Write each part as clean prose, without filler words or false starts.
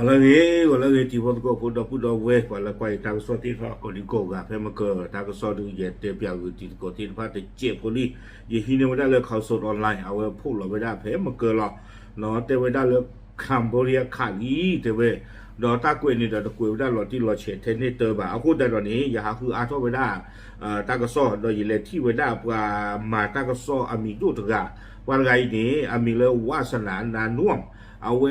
Wala ni ti ko puda we wala kwai tang so ti fa ko ni ko ga phe ma ko ta ko so du ye te pya ko ti ko ti fa te che ko ni ye hi ne wada le khao so online awe phu lo wada phe ma ko lo no te wada le Cambodia ขาลีte we do ta kwe ni da kwe wada lo ti lo che te ni te ba aku da do ni ya ha khu a tho wada ta ko so do ye le ti wada pa ma ta ko so ami du ta ga wa ga ni ami le wa sa na na nuamเอาเว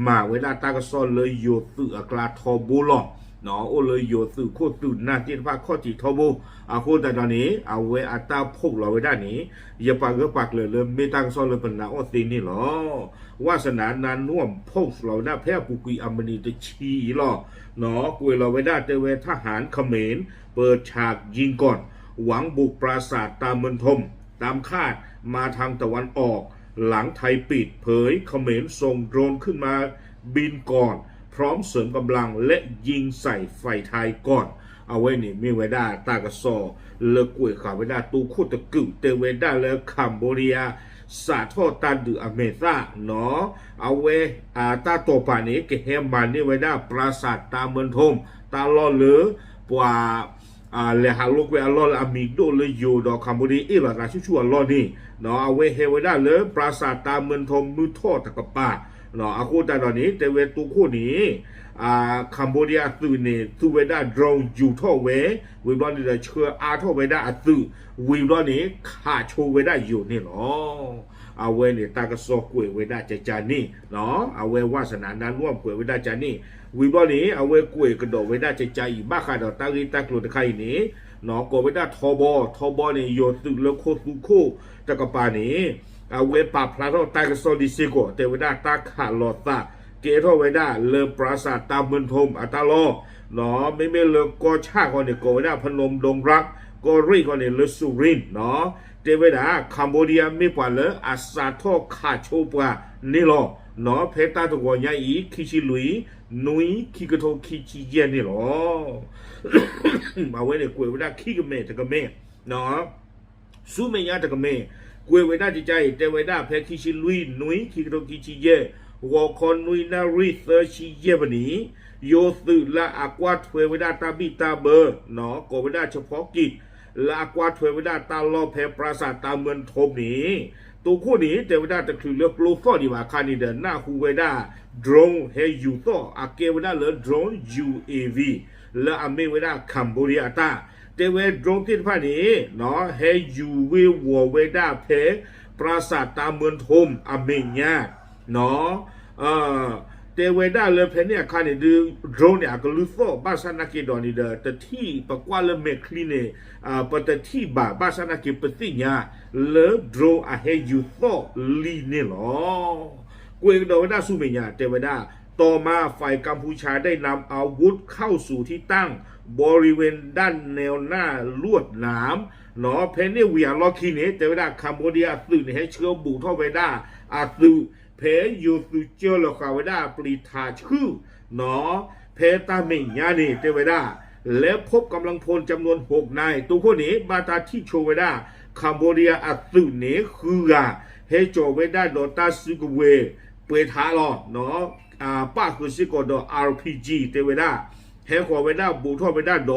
มาเวลาตากระซอนเลยโยตุอกลาทอบูหรอเนาะโอเลยโยตุโคตุนาที่พาข้อที่ทอบูอาโคแต่ตอนนี้เอาเวอัตตาพกเราไว้ด้านนี้อย่าปากก็ปากเลยไม่ตั้งซอนเลยเป็นนาออตินี่หรอวาสนานานน่วมพกเราหน้าแพ้ปุกุยอัมณีตะชีหรอเนาะกุยเราไว้ได้แต่เวทหารเขมรเปิดฉากยิงก่อนหวังบุกปราสาทตามเมืองทมตามคาดมาทางตะวันออกหลังไทยปิดเผยเขมรส่งโดรนขึ้นมาบินก่อนพร้อมเสริมกำลังและยิงใส่ฝ่ายไทยก่อนเอาไว้นี่มีไว้ได้ตากระสอเลกวยขาไว้ได้ตูคู่ตะกึ่งเตไว้ได้เลยคัมโบเดียสาทอตันดืออเมซ่าเนาะเอาไว้ตาโตป่านี้เกเฮมันนี่ไว้ได้ปราสาทตาเมืองทมตาล่อเหลือปว่าเลหาลูกเวอลล์อามิโดเลยอยู่ดอกคัมโบเดียอีหลักชั่วๆลอนี่เนาะเอาไว้เฮไว้ได้เลยปราสาทตาเมืองทมมือทอดตะกป้าเนาะอาคูแต่ตอนนี้แต่เวตุคู่นี้คัมโบเดียตื่นเนี่ยตูเวด้าโดรนอยู่ท่อเววิบลอนี่จะเชื่อท่อเวด้าตื่นวิบลอนี่ขาโชเวด้าอยู่นี่เนาะเอาไว้เนี่ยตากระสอกกวยเวด้าใจจานี่เนาะเอาไว้วาสนานั้นร่วมกวยเวด้าจานี่วิบลอนี่เอาไว้กวยกระโดดเวด้าใจใจอีบ้าขาดตาลีตากลุดใครนี่เนาะกวยเวด้าทอบอเนี่ยโยตื่นแล้วโคตุโคตะกป้านี่เอาไว้ปาพลาโตตากระสอดิซิโกแต่เวด้าตาขาลอตาเกทอไว้ได้เลปราสาทตามเมืองทมอัตาลอเนาะไม่เลก็ชาคนเนี่ยก็ไว้ได้พนมดงรักก็รีคนเนี่ยเลสุรินเนาะเตไว้ได้คัมโบเดียไม่ปว่าเลยอาซาทอขาโชปว่านี่หรอเนาะเพตาตัวใหญ่อีคิชิลุยนุยคิกโตคิชิเยนี่หรอมาไว้เนี่ยกวยไว้ได้คิกเมตะกเมเนาะซูเมียตะกเมกวยไว้ได้ใจเตไว้ได้เพคิชิลุยนุยคิกโตคิชิเยวอคอนนุยนาริเซอร์ชิเยบนี้โยสึละอากวาทเวเวดาตาบิตาเบอร์เนาะก็เวดาเฉพาะกิจละอากวาทเวเวดาตาลอเพปราสาทตาเมืองทมนี้ตัวคู่นี้แต่เวดาตะคือเลือกโลฟอดีว่าคานิเดนหน้าคูเวดาโดรนเฮยูโตอาเกเวดาเลโดรน UAV และอเมเวดาคัมโบเดียตาแต่เวโดรนที่ผ่านนี้เนาะเฮยูวีวัวเวดาเพปราสาทตาเมืองทมอเมเนียเนาะเตเวด้าเลยเพนเนี่ยคันเนี่ยดูโดรนเนี่ยก็รู้สึกบ้านสนาเกดอนี่เด้อแต่ที่ปกว่าเลยเมคลีเนี่ยปแต่ที่บ้านสนาเกปติเนี่ยเลยโดรนเฮยูโตลีเนี่ยหรอกวยดอเวด้าสู้เมียเตเวด้าต่อมาฝ่ายกัมพูชาได้นำอาวุธเข้าสู่ที่ตั้งบริเวณด้านแนวหน้าลวดหนามเนาะเพนเนี่ยเวียล็อกคีเนี่ยเตเวด้าคัมโบเดียตื่นให้เชื้อบุกเข้าไปได้ตื่นเพยูสุเจอลคาเวดาปริทาชื่อเนาะเพตาเมญานีเตเวดาและพบกำลังพลจำนวน6นายตัวคนนี้มาตาที่โชเวดาคัมโบเดียอัตุเนคือกาเฮโจเวดาโดตาซิกเวเปทาลอเนาะป้าคือซิโกโด RPG เตเวดาเฮขอเวดาบูทอเวดาโด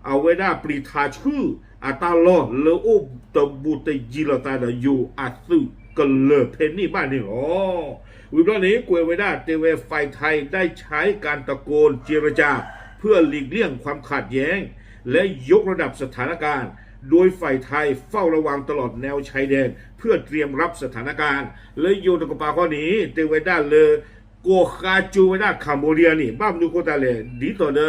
เอาเวดาปริทาชื่ออัตาลอเลโอตบูตจิลตาดอยู่อัตุก็เลิกเพนนี่บ้านนี่หรอวิบลนี้กวยไว้ได้เตเวฝ่ายไทยได้ใช้การตะโกนเจรจาเพื่อหลีกเลี่ยงความขัดแย้งและยกระดับสถานการณ์โดยฝ่ายไทยเฝ้าระวังตลอดแนวชายแดนเพื่อเตรียมรับสถานการณ์และโยตกปาข้อนี้เตเวด้าเลยโกคาจูไว้ได้คัมโบเดียนี่บ้านดูโคตาเลยดีต่อเนอ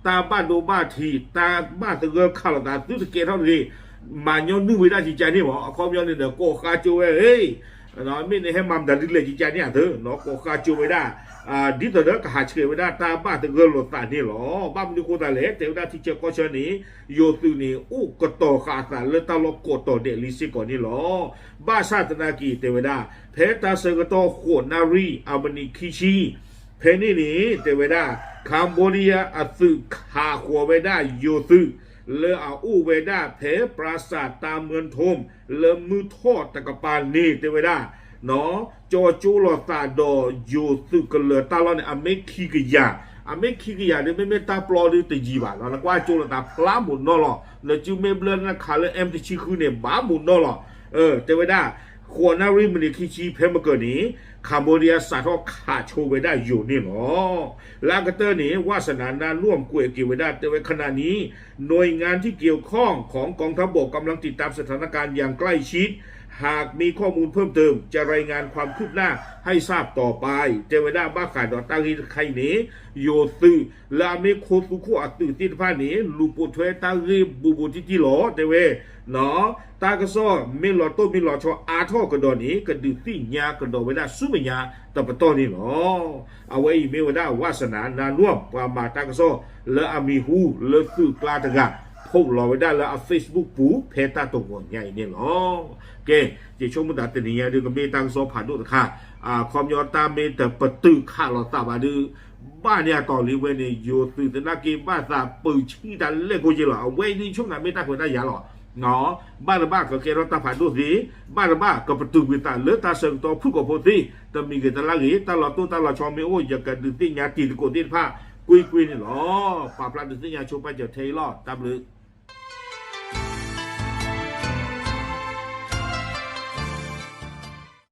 ตาบ้านดูบ้านทีตาบ้านตะเกียบข้าวตาตื้อตะเกียบเท่านี้มันย้อนดูไว้ได้จิตใจนี่หรอเขาย้อนเนี่ยโกคาจูเฮ้ยเนาะไม่ได้ให้มัมดันดิเลยจิตใจเนี่ยเถอะเนาะโกคาจูไว้ได้ดิต่อเนอหาเชื่อไว้ได้ตาบ้านตะเกียบหลดตานี่หรอบ้านดูโคตาเลยแต่ว่าที่เจ้าก็เชิญนี้โยตุนี่อู้กต่อขาดเลยตาลกต่อเดลิซิก่อนนี่หรอบ้าชาตินากีเตวดาเพตาเซกต่อโคนารีอาบันิคิชีเพนี่เตวดาคัมโบเดียอัตสึขาขัวไว้ได้โยตุเลอเอาอู้เวด้าเพปราสาทตามเมืองทมเลอมือทอดตะกปานนี่เตเวด้า เนาะจอจูลอตาดอยูสุกเลตาลอนอเมคิกยาอเมคิกยาเนี่ยไม่ตาปลอดตจีบาแล้วก็จูลตาพลามุนนอลแล้วจูเมเบลนะคาเลเอ็มติชิคุเนี่ยบ้ามุนนอลเทวดาควรนาริมนิคิชีเพมเกนี้คัมโบเดียสาทอขาโชเวดาอยู่นี่หรอลากเตอร์นี่วาสนานาร่วมกุยกิเวดาแต่ไว้ขณะนี้หน่วยงานที่เกี่ยวข้องของกองทัพบกกำลังติดตามสถานการณ์อย่างใกล้ชิดหากมีข้อมูลเพิ่มเติมจะรายงานความคืบหน้าให้ทราบต่อไปเจเวดาบ้าขาดอตารีไคเนโยซือลาเมโคสุโคอัตุตินพานีลูปุทเวตารีบูบูติจิโลเตเวเนาะตากระซ้อมิลอโตมิลอชออาทอกระดอนี้กระดือติญากระดอเวดาสุมญาตะปะตอนี่หรอเอาไว้เมวดาวาสนานาน่วมปามาตากระซ้อเลอามีฮูเลคือกลาตะกะพบรอไว้ได้แล้วเอา Facebook ปูเพตาตงใหญ่เนี่ยหรอเกจะชมมุดาตนี้ดูกับเมตังโซผ่านดูค่ะความยอตาเมตปตึกข้าเราตาบาดูบ้านเนี่ยตอนนี้เว้ยเนี่ยอยู่ตื่นแต่นักกีบ้านตาปืนชี้ดันเล่นกูจีหรอเว้ยนี่ช่วงนั้นเมตาคนได้ยาหรอเนาะบ้านละบ้านก็เกเราตาผ่านดูสิบ้านละบ้านก็ประตูวิตาเลือตาเสงตัวผู้กับผู้ที่แต่มีเกิดตลาดนี้ตลอดตัวตลอดชอมไม่โอ้ยอยากกันดึงที่ยาตีนโกดินผ้ากุยนี่หรอปาปลาดึงที่ยาชูไปจะเทลอดตามเลย